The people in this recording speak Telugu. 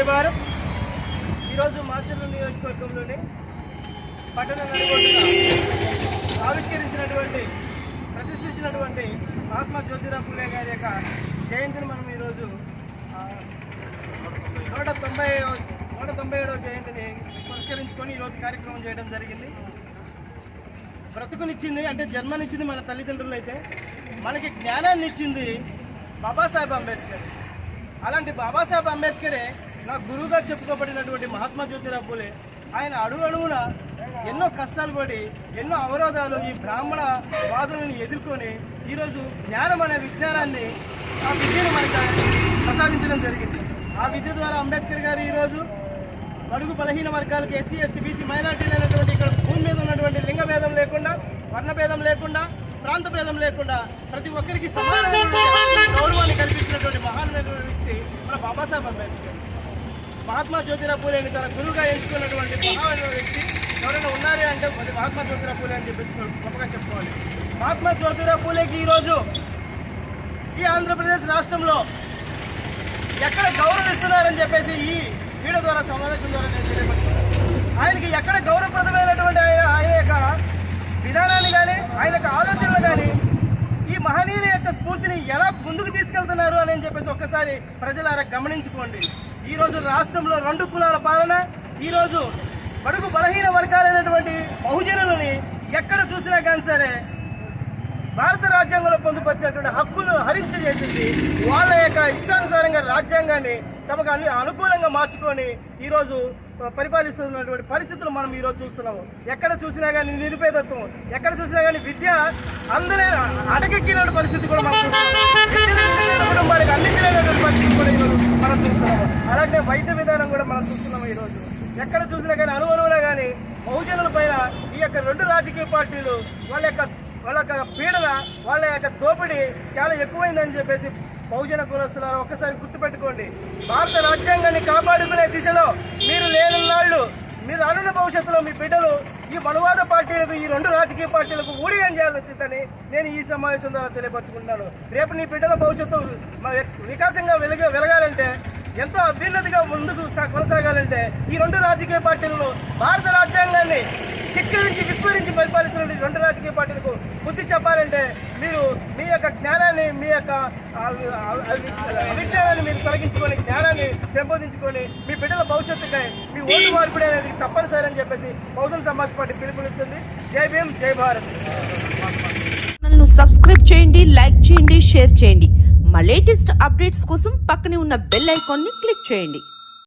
జై భారత్. ఈరోజు మాచర్ల నియోజకవర్గంలోని పట్టణ నడిబొడ్డున ఆవిష్కరించినటువంటి ప్రతిష్ఠించినటువంటి మహాత్మా జ్యోతిరావు ఫులే గారి యొక్క జయంతిని మనం ఈరోజు 197వ జయంతిని పురస్కరించుకొని ఈరోజు కార్యక్రమం చేయడం జరిగింది. బ్రతుకునిచ్చింది అంటే జన్మనిచ్చింది మన తల్లిదండ్రులు అయితే, మనకి జ్ఞానాన్ని ఇచ్చింది బాబాసాహెబ్ అంబేద్కర్. అలాంటి బాబాసాహెబ్ అంబేద్కరే నా గురువుగా చెప్పుకోబడినటువంటి మహాత్మా జ్యోతిరావు ఫులే. ఆయన అడుగున ఎన్నో కష్టాలు పడి ఎన్నో అవరోధాలు ఈ బ్రాహ్మణ వాదులను ఎదుర్కొని ఈరోజు జ్ఞానం అనే విజ్ఞానాన్ని ఆ విద్యను మనకు ప్రసాదించడం జరిగింది. ఆ విద్య ద్వారా అంబేద్కర్ గారు ఈరోజు బడుగు బలహీన వర్గాలకు ఎస్సీ ఎస్టీ బీసీ మైనార్టీలు అనేటువంటి ఇక్కడ భూమి మీద ఉన్నటువంటి లింగ భేదం లేకుండా, వర్ణ భేదం లేకుండా, ప్రాంత భేదం లేకుండా ప్రతి ఒక్కరికి సమానమైన గౌరవాన్ని కల్పించినటువంటి మహానమైనటువంటి వ్యక్తి మన బాబాసాహెబ్ అంబేద్కర్. మహాత్మా జ్యోతిరావు ఫులేని తన గురువుగా ఎంచుకున్నటువంటి మహానమైన వ్యక్తి ఎవరైనా ఉన్నారే అంటే అది మహాత్మా జ్యోతిరావు ఫులే అని చెప్పేసి గొప్పగా చెప్పుకోవాలి. మహాత్మా జ్యోతిరావు ఫులేకి ఈరోజు ఈ ఆంధ్రప్రదేశ్ రాష్ట్రంలో ఎక్కడ గౌరవిస్తున్నారని చెప్పేసి ఈ వీడియో ద్వారా సమావేశం ద్వారా నేను తెలియపడుతున్నాను. ఆయనకి ఎక్కడ గౌరవప్రదమైనటువంటి ఆయన యొక్క విధానాన్ని కానీ ఆయన యొక్క ఆలోచనలు కానీ ఈ మహనీయుల యొక్క స్ఫూర్తిని ఎలా ముందుకు తీసుకెళ్తున్నారు అని చెప్పేసి ఒక్కసారి ప్రజలారా గమనించుకోండి. ఈరోజు రాష్ట్రంలో 2 కులాల పాలన, ఈరోజు బడుగు బలహీన వర్గాలైనటువంటి బహుజనులని ఎక్కడ చూసినా కానీ సరే భారత రాజ్యాంగంలో పొందుపరిచినటువంటి హక్కులను హరించేసేసి వాళ్ళ యొక్క ఇష్టానుసారంగా రాజ్యాంగాన్ని తమకు అనుకూలంగా మార్చుకొని ఈరోజు పరిపాలిస్తున్నటువంటి పరిస్థితులు మనం ఈరోజు చూస్తున్నాము. ఎక్కడ చూసినా కానీ నిరుపేదత్వం, ఎక్కడ చూసినా కానీ విద్య అందరి అటకెక్కిన పరిస్థితి కూడా మనం చూస్తున్నాము. కుటుంబానికి అందించలేనటువంటి పరిస్థితి కూడా ఈరోజు మనం చూస్తున్నాము. అలాగే వైద్య విధానం కూడా మనం చూస్తున్నాము. ఈరోజు ఎక్కడ చూసినా కానీ అనువనువునా కానీ బహుజనుల పైన ఈ యొక్క 2 రాజకీయ పార్టీలు వాళ్ళ యొక్క పీడన, వాళ్ళ యొక్క దోపిడీ చాలా ఎక్కువైందని చెప్పేసి బహుజన కులస్తులారా ఒక్కసారి గుర్తుపెట్టుకోండి. భారత రాజ్యాంగాన్ని కాపాడుకునే దిశలో మీరు లేనున్నాళ్ళు, మీరు అనున్న భవిష్యత్తులో మీ బిడ్డలు ఈ మనువాద పార్టీలకు, ఈ 2 రాజకీయ పార్టీలకు ఊడిగం చేయాల్సి వచ్చిందని నేను ఈ సమావేశం ద్వారా తెలియపరుచుకుంటున్నాను. రేపు నీ బిడ్డల భవిష్యత్తు వికాసంగా వెలగాలంటే, ఎంతో అభ్యున్నతిగా ముందుకు కొనసాగాలంటే ఈ 2 రాజకీయ పార్టీలను, భారత రాజ్యాంగాన్ని ధిక్కరించి విస్మరించి పరిపాలిస్తున్న 2 రాజకీయ పార్టీలకు బుద్ధి చెప్పాలంటే మీరు మీ యొక్క జ్ఞానాన్ని, మీ యొక్క అవిజ్ఞానాన్ని మీరు తొలగించుకొని జ్ఞానాన్ని పెంపొందించుకొని మీ బిడ్డల భవిష్యత్తుకై మీ ఓటు మార్పిడి అనేది తప్పనిసరి అని చెప్పేసి బహుజన్ సమాజ్ పార్టీ పిలుపునిస్తుంది. జై భీమ్, జై భారత్. సబ్స్క్రైబ్ చేయండి, లైక్ చేయండి, షేర్ చేయండి. మా లేటెస్ట్ అప్డేట్స్ కోసం పక్కనే ఉన్న బెల్ ఐకాన్ని క్లిక్ చేయండి.